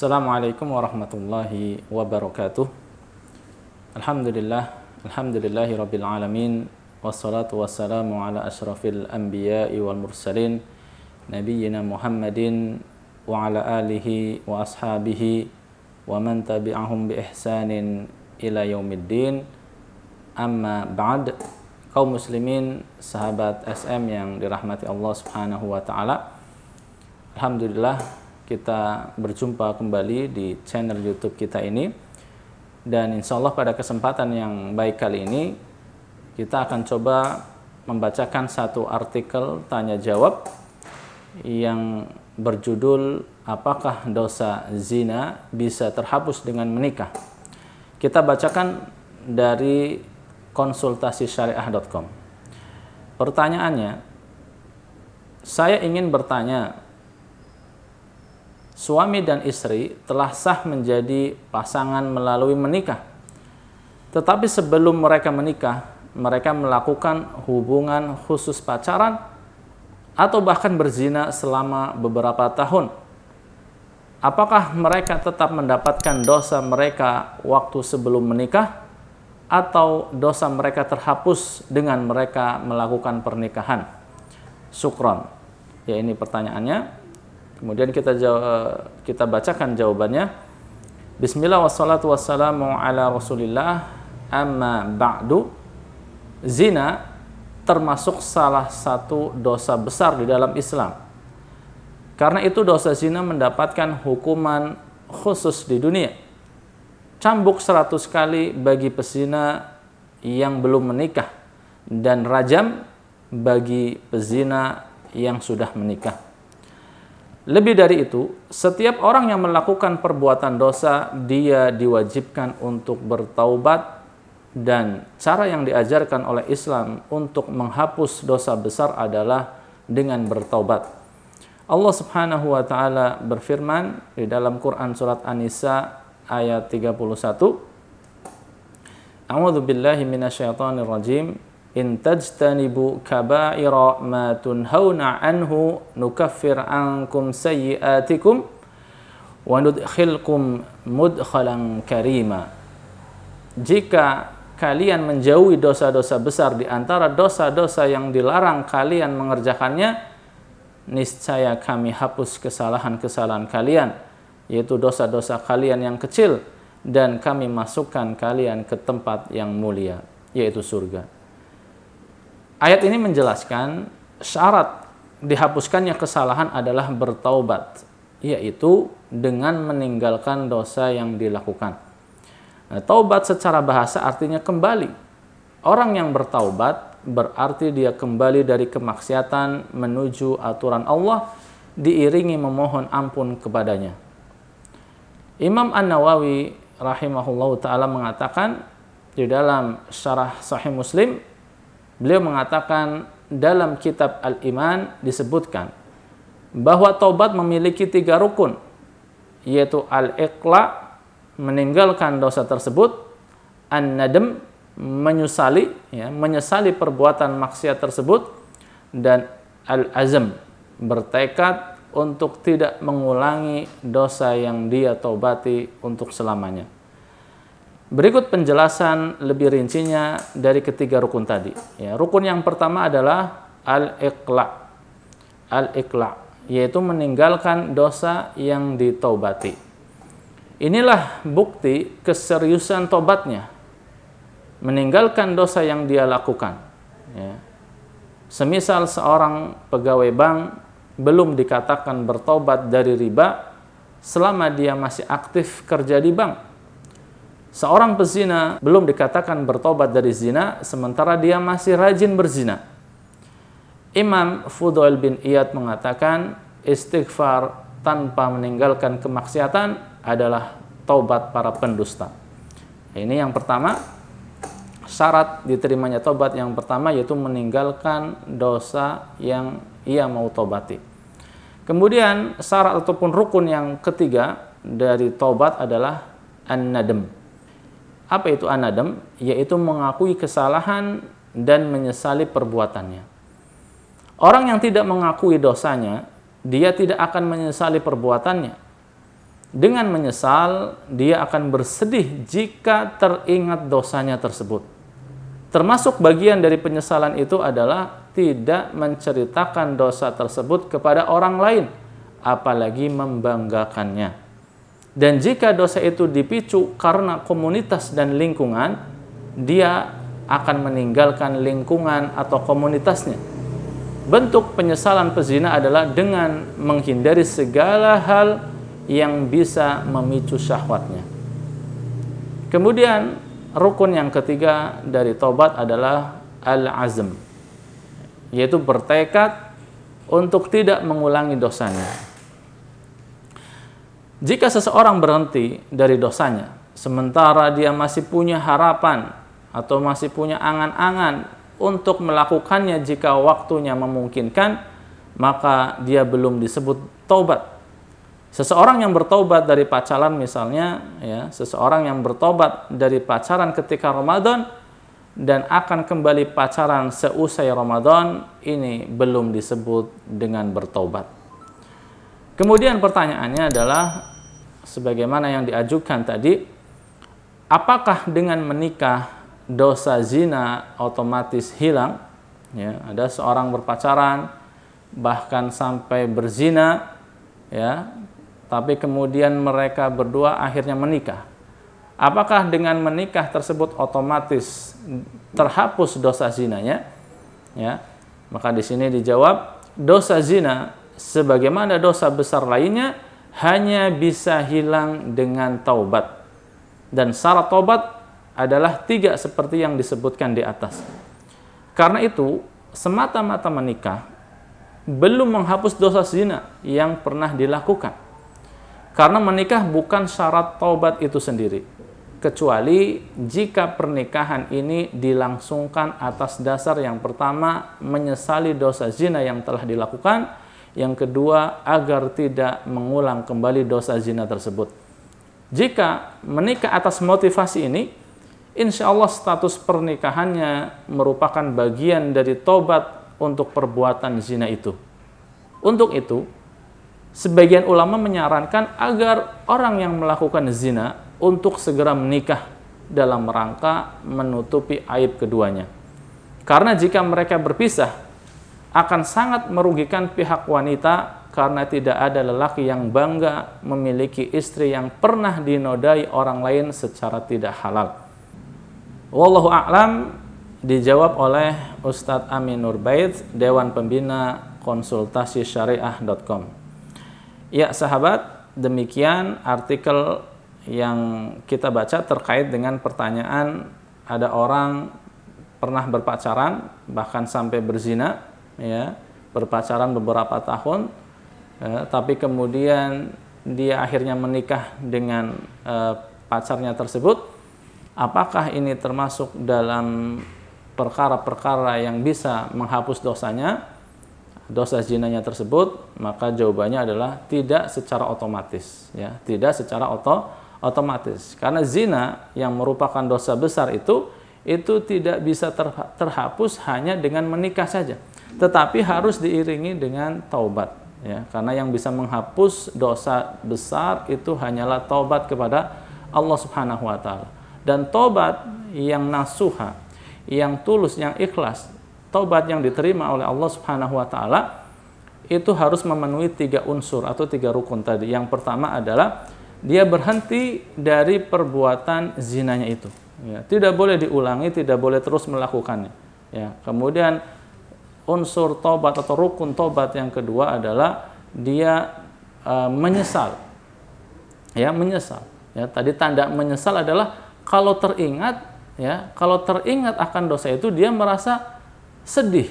Assalamualaikum warahmatullahi wabarakatuh. Alhamdulillahi rabbil alamin. Wassalatu wassalamu ala asyrafil anbiya'i wal mursalin nabiyyina Muhammadin wa ala alihi wa ashabihi wa man tabi'ahum bi ihsanin ila yaumiddin. Amma ba'd. Kaum muslimin, sahabat SM yang dirahmati Allah Subhanahu wa taala. Alhamdulillah kita berjumpa kembali di channel YouTube kita ini, dan insya Allah pada kesempatan yang baik kali ini kita akan coba membacakan satu artikel tanya jawab yang berjudul apakah dosa zina bisa terhapus dengan menikah. Kita bacakan dari konsultasisyariah.com. Pertanyaannya, saya ingin bertanya, suami dan istri telah sah menjadi pasangan melalui menikah. Tetapi sebelum mereka menikah, mereka melakukan hubungan khusus pacaran atau bahkan berzina selama beberapa tahun. Apakah mereka tetap mendapatkan dosa mereka waktu sebelum menikah atau dosa mereka terhapus dengan mereka melakukan pernikahan? Syukron. Ya, ini pertanyaannya. Kemudian kita bacakan jawabannya. Bismillah wassalatu wassalamu ala rasulillah. Amma ba'du. Zina termasuk salah satu dosa besar di dalam Islam. Karena itu dosa zina mendapatkan hukuman khusus di dunia. Cambuk 100 kali bagi pezina yang belum menikah, dan rajam bagi pezina yang sudah menikah. Lebih dari itu, setiap orang yang melakukan perbuatan dosa, dia diwajibkan untuk bertaubat, dan cara yang diajarkan oleh Islam untuk menghapus dosa besar adalah dengan bertaubat. Allah Subhanahu wa taala berfirman di dalam Quran surat An-Nisa ayat 31. A'udzu billahi minasyaitonir rajim. In tajtanibu kaba'ira ma tunhauna anhu nukaffir ankum sayyi'atikum wa nudkhilkum mudkhalan karima. Jika kalian menjauhi dosa-dosa besar di antara dosa-dosa yang dilarang kalian mengerjakannya, niscaya kami hapus kesalahan-kesalahan kalian, yaitu dosa-dosa kalian yang kecil, dan kami masukkan kalian ke tempat yang mulia, yaitu surga. Ayat ini menjelaskan syarat dihapuskannya kesalahan adalah bertaubat, yaitu dengan meninggalkan dosa yang dilakukan. Nah, taubat secara bahasa artinya kembali. Orang yang bertaubat berarti dia kembali dari kemaksiatan menuju aturan Allah, diiringi memohon ampun kepadanya. Imam An-Nawawi rahimahullahu ta'ala mengatakan di dalam syarah Sahih Muslim, beliau mengatakan dalam kitab Al-Iman disebutkan bahwa taubat memiliki 3 rukun, yaitu al-iqla, meninggalkan dosa tersebut, an-nadam, menyesali perbuatan maksiat tersebut, dan al-azam, bertekad untuk tidak mengulangi dosa yang dia taubati untuk selamanya. Berikut penjelasan lebih rincinya dari ketiga rukun tadi. Ya, rukun yang pertama adalah al-iqla. Al-iqla, yaitu meninggalkan dosa yang ditaubati. Inilah bukti keseriusan tobatnya. Meninggalkan dosa yang dia lakukan. Ya. Semisal seorang pegawai bank belum dikatakan bertobat dari riba selama dia masih aktif kerja di bank. Seorang pezina belum dikatakan bertobat dari zina sementara dia masih rajin berzina. Imam Fudail bin Iyad mengatakan istighfar tanpa meninggalkan kemaksiatan adalah taubat para pendusta. Ini yang pertama, syarat diterimanya taubat yang pertama yaitu meninggalkan dosa yang ia mau taubati. Kemudian syarat ataupun rukun yang ketiga dari taubat adalah an-nadam. Apa itu an-nadam? Yaitu mengakui kesalahan dan menyesali perbuatannya. Orang yang tidak mengakui dosanya, dia tidak akan menyesali perbuatannya. Dengan menyesal, dia akan bersedih jika teringat dosanya tersebut. Termasuk bagian dari penyesalan itu adalah tidak menceritakan dosa tersebut kepada orang lain, apalagi membanggakannya. Dan jika dosa itu dipicu karena komunitas dan lingkungan, dia akan meninggalkan lingkungan atau komunitasnya. Bentuk penyesalan pezina adalah dengan menghindari segala hal yang bisa memicu syahwatnya. Kemudian rukun yang ketiga dari tobat adalah al-azm, yaitu bertekad untuk tidak mengulangi dosanya. Jika seseorang berhenti dari dosanya, sementara dia masih punya harapan atau masih punya angan-angan untuk melakukannya jika waktunya memungkinkan, maka dia belum disebut taubat. Seseorang yang bertobat dari pacaran misalnya, ya, seseorang yang bertobat dari pacaran ketika Ramadan dan akan kembali pacaran seusai Ramadan, ini belum disebut dengan bertobat. Kemudian pertanyaannya adalah, sebagaimana yang diajukan tadi, apakah dengan menikah dosa zina otomatis hilang? Ya, ada seorang berpacaran bahkan sampai berzina, ya, tapi kemudian mereka berdua akhirnya menikah. Apakah dengan menikah tersebut otomatis terhapus dosa zinanya? Ya, maka di sini dijawab, dosa zina sebagaimana dosa besar lainnya hanya bisa hilang dengan taubat. Dan syarat taubat adalah 3 seperti yang disebutkan di atas. Karena itu, semata-mata menikah belum menghapus dosa zina yang pernah dilakukan. Karena menikah bukan syarat taubat itu sendiri, kecuali jika pernikahan ini dilangsungkan atas dasar yang pertama, menyesali dosa zina yang telah dilakukan, yang kedua, agar tidak mengulang kembali dosa zina tersebut. Jika menikah atas motivasi ini, insya Allah status pernikahannya merupakan bagian dari taubat untuk perbuatan zina itu. Untuk itu, sebagian ulama menyarankan agar orang yang melakukan zina untuk segera menikah dalam rangka menutupi aib keduanya. Karena jika mereka berpisah, akan sangat merugikan pihak wanita karena tidak ada lelaki yang bangga memiliki istri yang pernah dinodai orang lain secara tidak halal. Wallahu a'lam, dijawab oleh Ustadz Amin Nurbaid, Dewan Pembina Konsultasi Syariah.com. Ya sahabat, demikian artikel yang kita baca terkait dengan pertanyaan ada orang pernah berpacaran bahkan sampai berzina, ya, berpacaran beberapa tahun, tapi kemudian dia akhirnya menikah dengan pacarnya tersebut. Apakah ini termasuk dalam perkara-perkara yang bisa menghapus dosanya, dosa zinanya tersebut? Maka jawabannya adalah tidak secara otomatis, ya, tidak secara otomatis. Karena zina yang merupakan dosa besar itu tidak bisa terhapus hanya dengan menikah saja, tetapi harus diiringi dengan taubat, ya. Karena yang bisa menghapus dosa besar itu hanyalah taubat kepada Allah Subhanahu wa taala. Dan taubat yang nasuha, yang tulus, yang ikhlas, taubat yang diterima oleh Allah Subhanahu wa taala itu harus memenuhi 3 unsur atau 3 rukun tadi. Yang pertama adalah dia berhenti dari perbuatan zinanya itu, ya, tidak boleh diulangi, tidak boleh terus melakukannya, ya. Kemudian unsur taubat atau rukun taubat yang kedua adalah dia menyesal, ya, menyesal, ya. Tadi tanda menyesal adalah kalau teringat, ya, kalau teringat akan dosa itu dia merasa sedih,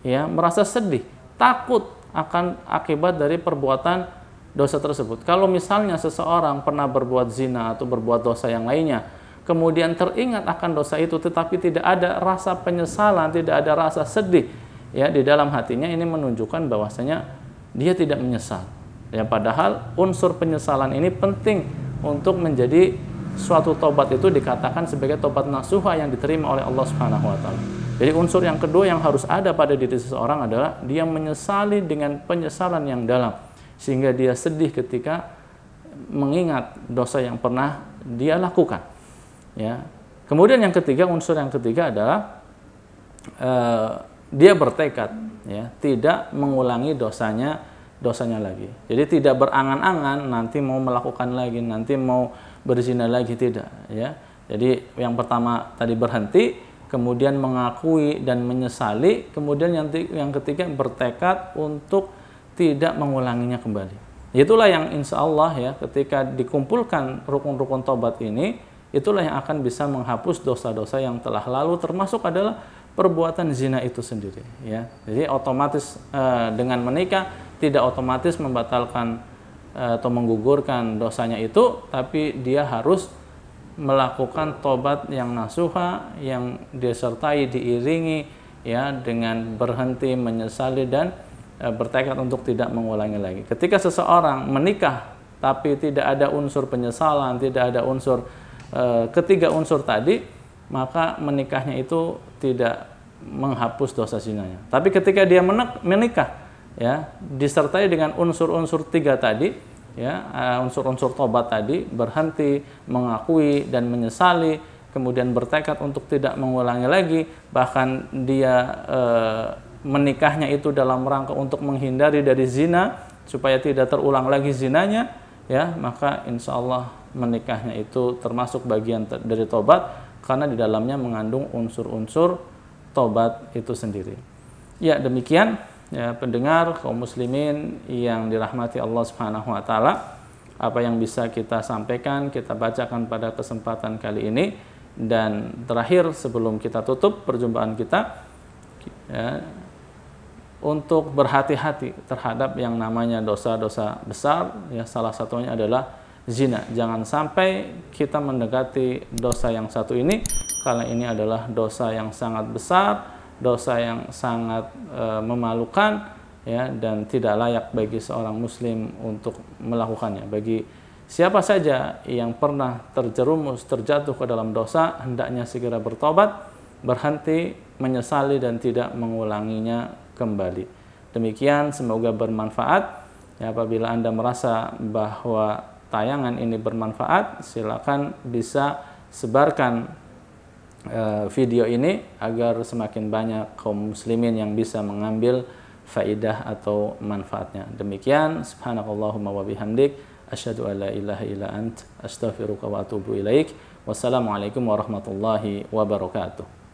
ya, merasa sedih, takut akan akibat dari perbuatan dosa tersebut. Kalau misalnya seseorang pernah berbuat zina atau berbuat dosa yang lainnya, kemudian teringat akan dosa itu tetapi tidak ada rasa penyesalan, tidak ada rasa sedih, ya, di dalam hatinya, ini menunjukkan bahwasanya dia tidak menyesal, ya. Padahal unsur penyesalan ini penting untuk menjadi suatu tobat itu dikatakan sebagai tobat nasuha yang diterima oleh Allah Subhanahu wa taala. Jadi unsur yang kedua yang harus ada pada diri seseorang adalah dia menyesali dengan penyesalan yang dalam, sehingga dia sedih ketika mengingat dosa yang pernah dia lakukan. Ya. Kemudian yang ketiga, unsur yang ketiga adalah dia bertekad, ya, tidak mengulangi dosanya lagi. Jadi tidak berangan-angan nanti mau melakukan lagi, nanti mau berzina lagi, tidak, ya. Jadi yang pertama tadi berhenti, kemudian mengakui dan menyesali, kemudian yang ketiga bertekad untuk tidak mengulanginya kembali. Itulah yang insya Allah, ya, ketika dikumpulkan rukun-rukun tobat ini, itulah yang akan bisa menghapus dosa-dosa yang telah lalu, termasuk adalah perbuatan zina itu sendiri, ya. Jadi otomatis dengan menikah tidak otomatis membatalkan atau menggugurkan dosanya itu, tapi dia harus melakukan tobat yang nasuha, yang disertai diiringi, ya, dengan berhenti, menyesali, dan bertekad untuk tidak mengulangi lagi. Ketika seseorang menikah tapi tidak ada unsur penyesalan, tidak ada unsur ketiga unsur tadi, maka menikahnya itu tidak menghapus dosa zinanya. Tapi ketika dia menikah, ya, disertai dengan unsur-unsur tiga tadi, ya, unsur-unsur tobat tadi, berhenti, mengakui dan menyesali, kemudian bertekad untuk tidak mengulangi lagi, bahkan dia menikahnya itu dalam rangka untuk menghindari dari zina supaya tidak terulang lagi zinanya, ya, maka insya Allah menikahnya itu termasuk bagian dari tobat, karena di dalamnya mengandung unsur-unsur tobat itu sendiri. Ya, demikian, ya, pendengar kaum muslimin yang dirahmati Allah Subhanahu wa taala, apa yang bisa kita sampaikan, kita bacakan pada kesempatan kali ini. Dan terakhir sebelum kita tutup perjumpaan kita, ya, untuk berhati-hati terhadap yang namanya dosa-dosa besar, ya, salah satunya adalah zina. Jangan sampai kita mendekati dosa yang satu ini, karena ini adalah dosa yang sangat besar, dosa yang sangat memalukan, ya, dan tidak layak bagi seorang muslim untuk melakukannya. Bagi siapa saja yang pernah terjerumus, terjatuh ke dalam dosa, hendaknya segera bertobat, berhenti, menyesali, dan tidak mengulanginya kembali. Demikian, semoga bermanfaat. Ya, apabila Anda merasa bahwa tayangan ini bermanfaat, silakan bisa sebarkan video ini agar semakin banyak kaum muslimin yang bisa mengambil faidah atau manfaatnya. Demikian, subhanakallahumma wa bihamdik, asyhadu an la ilaha illa ant, astaghfiruka wa atubu ilaik. Wassalamualaikum warahmatullahi wabarakatuh.